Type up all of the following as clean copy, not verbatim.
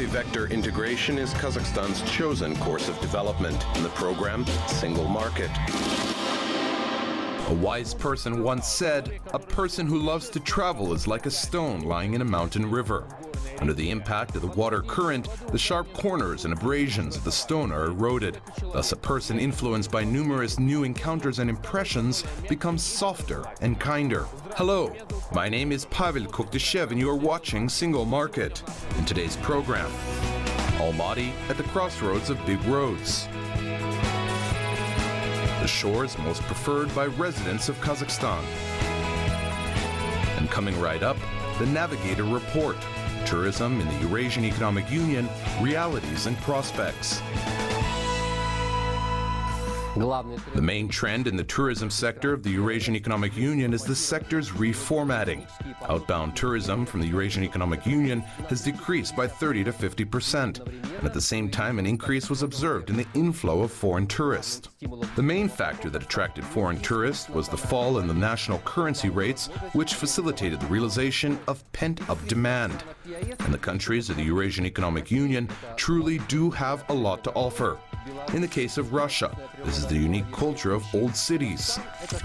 multi-vector integration is Kazakhstan's chosen course of development, and the program, Single Market. A wise person once said, "A person who loves to travel is like a stone lying in a mountain river. Under the impact of the water current, the sharp corners and abrasions of the stone are eroded. Thus, a person influenced by numerous new encounters and impressions becomes softer and kinder." Hello, my name is Pavel Koktyshev and you are watching Single Market. In today's program, Almaty at the crossroads of big roads. The shores most preferred by residents of Kazakhstan. And coming right up, the Navigator report. Tourism in the Eurasian Economic Union, realities and prospects. The main trend in the tourism sector of the Eurasian Economic Union is the sector's reformatting. Outbound tourism from the Eurasian Economic Union has decreased by 30 to 50%, and at the same time an increase was observed in the inflow of foreign tourists. The main factor that attracted foreign tourists was the fall in the national currency rates, which facilitated the realization of pent-up demand. And the countries of the Eurasian Economic Union truly do have a lot to offer. In the case of Russia, this is the unique culture of old cities.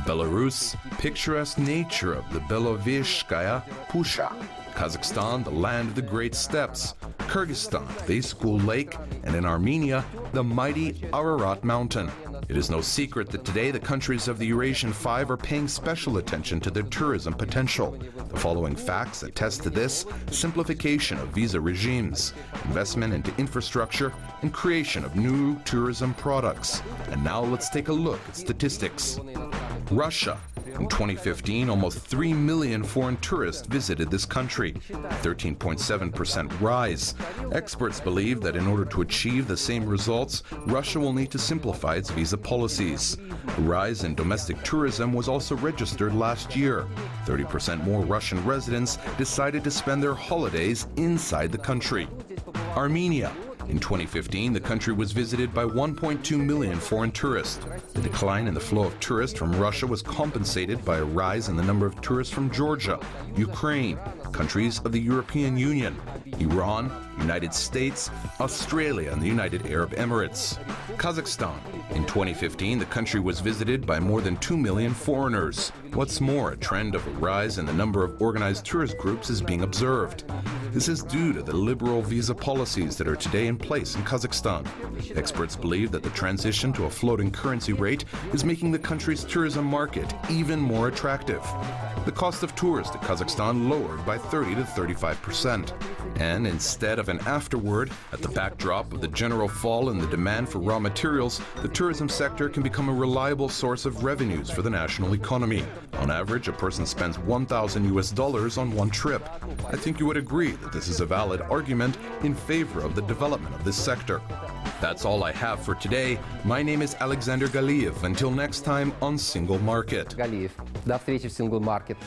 Belarus, picturesque nature of the Belovezhskaya Pusha. Kazakhstan, the land of the Great Steppes. Kyrgyzstan, the Iskul Lake, and in Armenia, the mighty Ararat Mountain. It is no secret that today the countries of the Eurasian Five are paying special attention to their tourism potential. The following facts attest to this: simplification of visa regimes, investment into infrastructure, and creation of new tourism products. And now let's take a look at statistics. Russia. In 2015, almost 3 million foreign tourists visited this country, a 13.7% rise. Experts believe that in order to achieve the same results, Russia will need to simplify its visa policies. A rise in domestic tourism was also registered last year. 30% more Russian residents decided to spend their holidays inside the country. Armenia. In 2015, the country was visited by 1.2 million foreign tourists. The decline in the flow of tourists from Russia was compensated by a rise in the number of tourists from Georgia, Ukraine, countries of the European Union, Iran, United States, Australia, and the United Arab Emirates. Kazakhstan. In 2015, the country was visited by more than 2 million foreigners. What's more, a trend of a rise in the number of organized tourist groups is being observed. This is due to the liberal visa policies that are today in place in Kazakhstan. Experts believe that the transition to a floating currency rate is making the country's tourism market even more attractive. The cost of tours to Kazakhstan lowered by 30 to 35%. And instead of an afterward, at the backdrop of the general fall in the demand for raw materials, the tourism sector can become a reliable source of revenues for the national economy. On average, a person spends $1,000 on one trip. I think you would agree that this is a valid argument in favor of the development of this sector. That's all I have for today. My name is Alexandr Galiyev. Until next time on Single Market. Galiyev. До встречи в Single Market.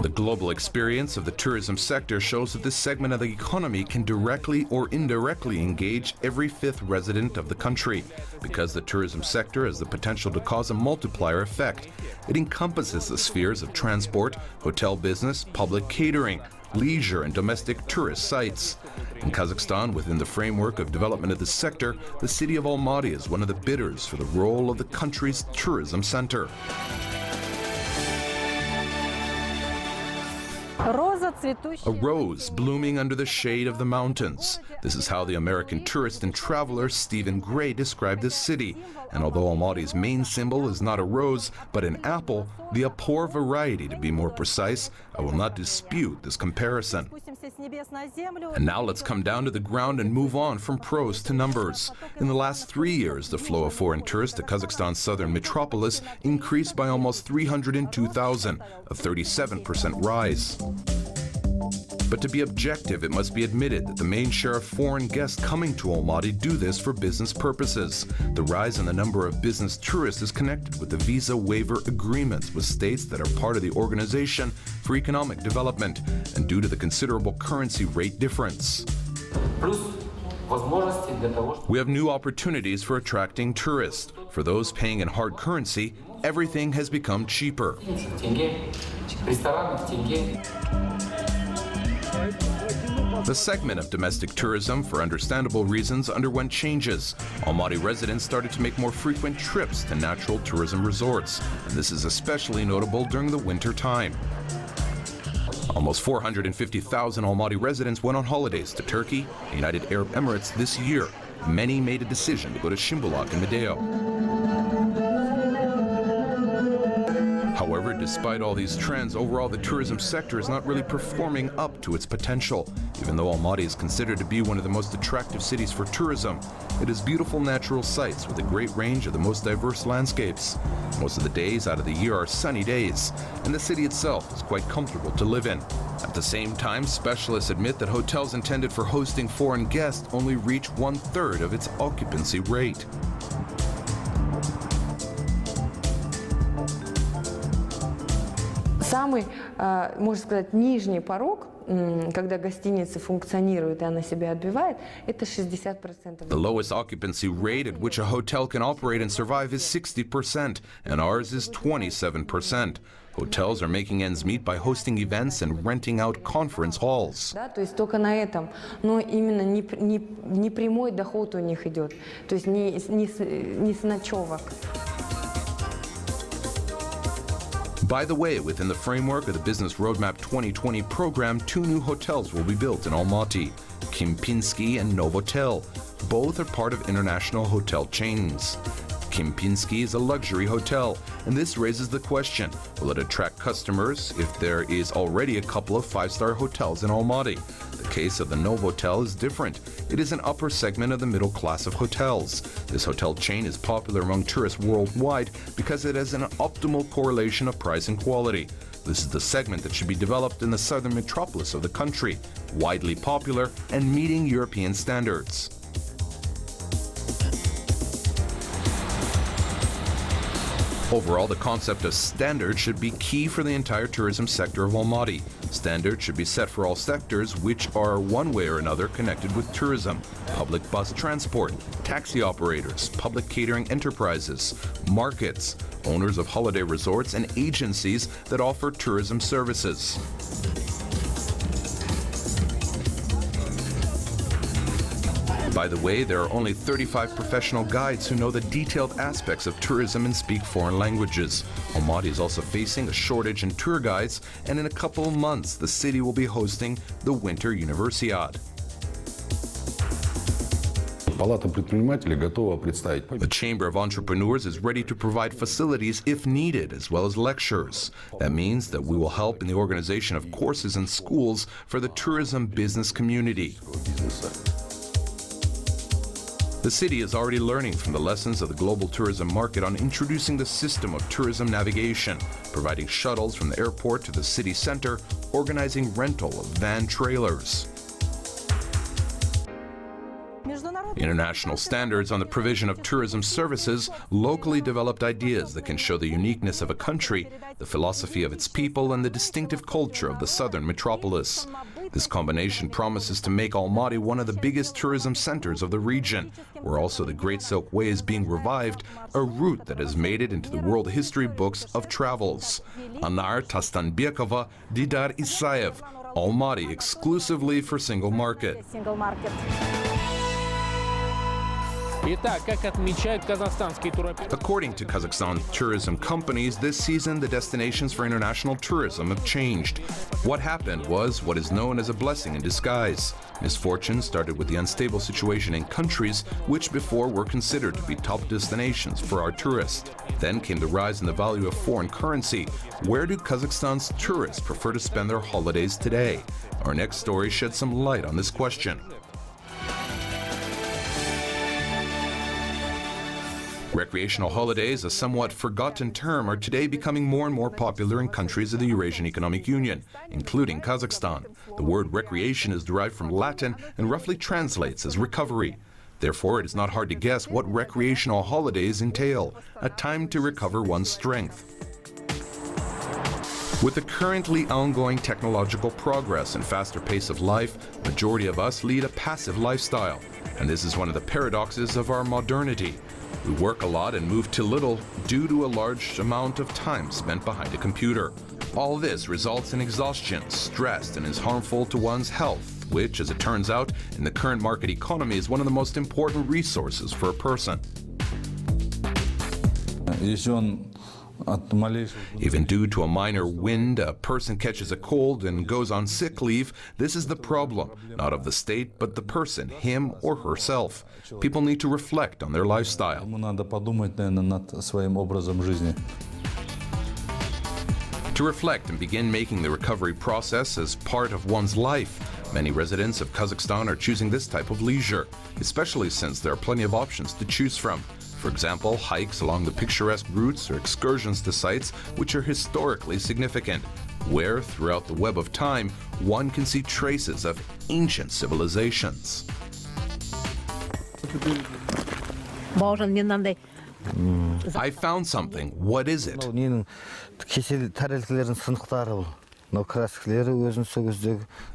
The global experience of the tourism sector shows that this segment of the economy can directly or indirectly engage every fifth resident of the country, because the tourism sector has the potential to cause a multiplier effect. It encompasses the spheres of transport, hotel business, public catering, leisure, and domestic tourist sites. In Kazakhstan, within the framework of development of this sector, the city of Almaty is one of the bidders for the role of the country's tourism center. A rose blooming under the shade of the mountains. This is how the American tourist and traveler Stephen Gray described this city. And although Almaty's main symbol is not a rose, but an apple, the Apor variety to be more precise, I will not dispute this comparison. And now let's come down to the ground and move on from prose to numbers. In the last 3 years, the flow of foreign tourists to Kazakhstan's southern metropolis increased by almost 302,000, a 37% rise. But to be objective, it must be admitted that the main share of foreign guests coming to Almaty do this for business purposes. The rise in the number of business tourists is connected with the visa waiver agreements with states that are part of the Organization for Economic Development, and due to the considerable currency rate difference. We have new opportunities for attracting tourists. For those paying in hard currency, everything has become cheaper. The segment of domestic tourism, for understandable reasons, underwent changes. Almaty residents started to make more frequent trips to natural tourism resorts, and this is especially notable during the winter time. Almost 450,000 Almaty residents went on holidays to Turkey, the United Arab Emirates this year. Many made a decision to go to Şimşek and Medeo. However, despite all these trends, overall the tourism sector is not really performing up to its potential. Even though Almaty is considered to be one of the most attractive cities for tourism, it has beautiful natural sights with a great range of the most diverse landscapes. Most of the days out of the year are sunny days, and the city itself is quite comfortable to live in. At the same time, specialists admit that hotels intended for hosting foreign guests only reach 1/3 of its occupancy rate. Самый, можно сказать, нижний порог, когда гостиница функционирует и она себя отбивает, это 60%. The lowest occupancy rate at which a hotel can operate and survive is 60%, and ours is 27%. Hotels are making ends meet by hosting events and renting out conference halls. Да, то есть только на этом, но именно не прямой доход у них идет, то есть не с ночевок. By the way, within the framework of the Business Roadmap 2020 program, 2 new hotels will be built in Almaty, Kempinski and Novotel. Both are part of international hotel chains. Kempinski is a luxury hotel, and this raises the question, will it attract customers if there is already a couple of 5-star hotels in Almaty? The case of the Novotel is different. It is an upper segment of the middle class of hotels. This hotel chain is popular among tourists worldwide because it has an optimal correlation of price and quality. This is the segment that should be developed in the southern metropolis of the country, widely popular and meeting European standards. Overall, the concept of standards should be key for the entire tourism sector of Almaty. Standards should be set for all sectors which are one way or another connected with tourism: public bus transport, taxi operators, public catering enterprises, markets, owners of holiday resorts, and agencies that offer tourism services. By the way, there are only 35 professional guides who know the detailed aspects of tourism and speak foreign languages. Almaty is also facing a shortage in tour guides, and in a couple of months, the city will be hosting the Winter Universiade. The Chamber of Entrepreneurs is ready to provide facilities if needed, as well as lectures. That means that we will help in the organization of courses and schools for the tourism business community. The city is already learning from the lessons of the global tourism market on introducing the system of tourism navigation, providing shuttles from the airport to the city center, organizing rental of van trailers. International standards on the provision of tourism services, locally developed ideas that can show the uniqueness of a country, the philosophy of its people, and the distinctive culture of the southern metropolis. This combination promises to make Almaty one of the biggest tourism centers of the region, where also the Great Silk Way is being revived, a route that has made it into the world history books of travels. Anar Tastanbekova, Didar Isayev, Almaty exclusively for Single Market. According to Kazakhstan tourism companies, this season the destinations for international tourism have changed. What happened was what is known as a blessing in disguise. Misfortune started with the unstable situation in countries which before were considered to be top destinations for our tourists. Then came the rise in the value of foreign currency. Where do Kazakhstan's tourists prefer to spend their holidays today? Our next story sheds some light on this question. Recreational holidays, a somewhat forgotten term, are today becoming more and more popular in countries of the Eurasian Economic Union, including Kazakhstan. The word recreation is derived from Latin and roughly translates as recovery. Therefore, it is not hard to guess what recreational holidays entail: a time to recover one's strength. With the currently ongoing technological progress and faster pace of life, the majority of us lead a passive lifestyle. And this is one of the paradoxes of our modernity. We work a lot and move too little due to a large amount of time spent behind a computer. All this results in exhaustion, stress, and is harmful to one's health, which, as it turns out, in the current market economy is one of the most important resources for a person. Even due to a minor wind, a person catches a cold and goes on sick leave. This is the problem, not of the state, but the person, him or herself. People need to reflect on their lifestyle. To reflect and begin making the recovery process as part of one's life. Many residents of Kazakhstan are choosing this type of leisure, especially since there are plenty of options to choose from. For example, hikes along the picturesque routes or excursions to sites which are historically significant, where, throughout the web of time, one can see traces of ancient civilizations. I found something. What is it?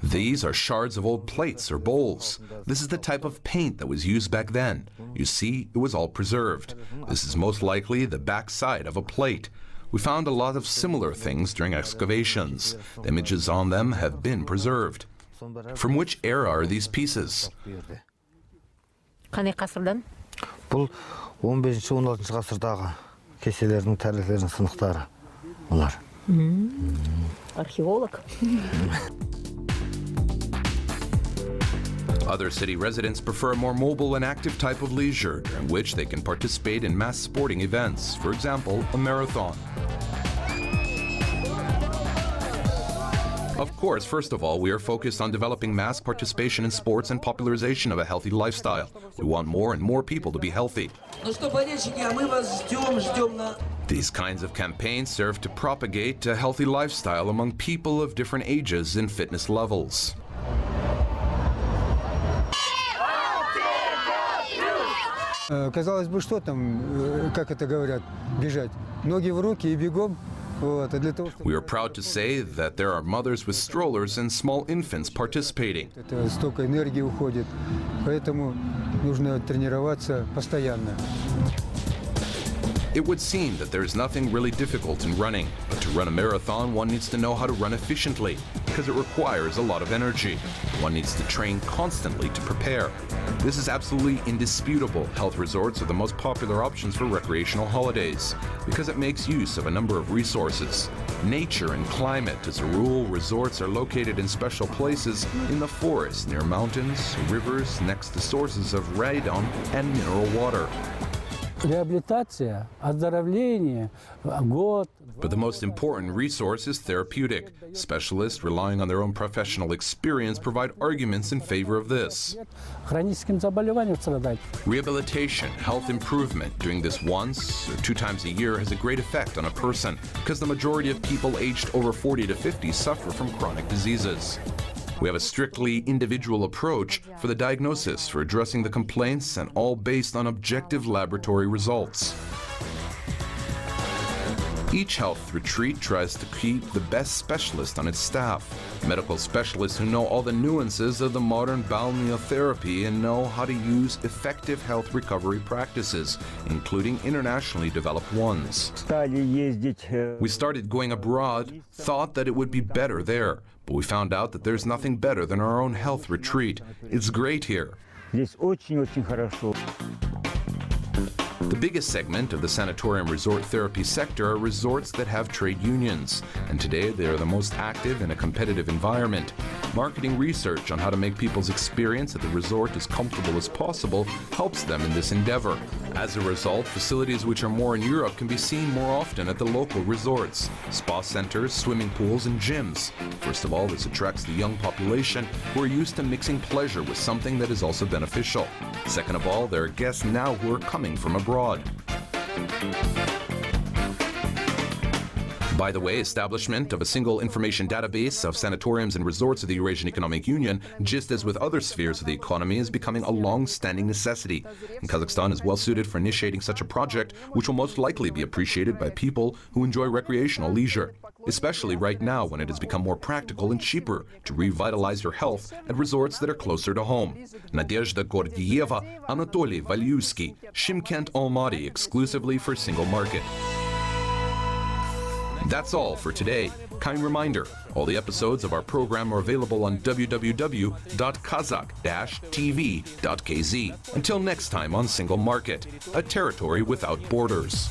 These are shards of old plates or bowls. This is the type of paint that was used back then. You see, it was all preserved. This is most likely the back side of a plate. We found a lot of similar things during excavations. The images on them have been preserved. From which era are these pieces? Бұл 15-16 ғасырдағы кеселердің тәрелердің сынықтары бұлар. Археолог. Other city residents prefer a more mobile and active type of leisure, during which they can participate in mass sporting events, for example, a marathon. Of course, first of all, we are focused on developing mass participation in sports and popularization of a healthy lifestyle. We want more and more people to be healthy. These kinds of campaigns serve to propagate a healthy lifestyle among people of different ages and fitness levels. Казалось бы, что там, как это говорят, бежать? Ноги в руки и бегом. We are proud to say that there are mothers with strollers and small infants participating. Столько энергии уходит, поэтому нужно тренироваться постоянно. It would seem that there is nothing really difficult in running, but to run a marathon, one needs to know how to run efficiently, because it requires a lot of energy. One needs to train constantly to prepare. This is absolutely indisputable. Health resorts are the most popular options for recreational holidays, because it makes use of a number of resources. Nature and climate. As a rule, resorts are located in special places in the forest, near mountains, rivers, next to sources of radon and mineral water. Реабилитация, оздоровление, год. But the most important resource is therapeutic. Specialists, relying on their own professional experience, provide arguments in favor of this. Хроническим заболеванием страдать. Rehabilitation, health improvement, doing this once or 2 times a year has a great effect on a person, because the majority of people aged over 40 to 50 suffer from chronic diseases. We have a strictly individual approach for the diagnosis, for addressing the complaints, and all based on objective laboratory results. Each health retreat tries to keep the best specialist on its staff, medical specialists who know all the nuances of the modern balneotherapy and know how to use effective health recovery practices, including internationally developed ones. We started going abroad, thought that it would be better there, but we found out that there's nothing better than our own health retreat. It's great here. The biggest segment of the sanatorium resort therapy sector are resorts that have trade unions, and today they are the most active in a competitive environment. Marketing research on how to make people's experience at the resort as comfortable as possible helps them in this endeavor. As a result, facilities which are more in Europe can be seen more often at the local resorts: spa centers, swimming pools, and gyms. First of all, this attracts the young population who are used to mixing pleasure with something that is also beneficial. Second of all, there are guests now who are coming from abroad. By the way, establishment of a single information database of sanatoriums and resorts of the Eurasian Economic Union, just as with other spheres of the economy, is becoming a long-standing necessity. And Kazakhstan is well suited for initiating such a project, which will most likely be appreciated by people who enjoy recreational leisure, especially right now when it has become more practical and cheaper to revitalize your health at resorts that are closer to home. Galiyev, Anatoly Valyuski, Shymkent Almaty, exclusively for Single Market. That's all for today. Kind reminder, all the episodes of our program are available on www.kazakh-tv.kz. Until next time on Single Market, a territory without borders.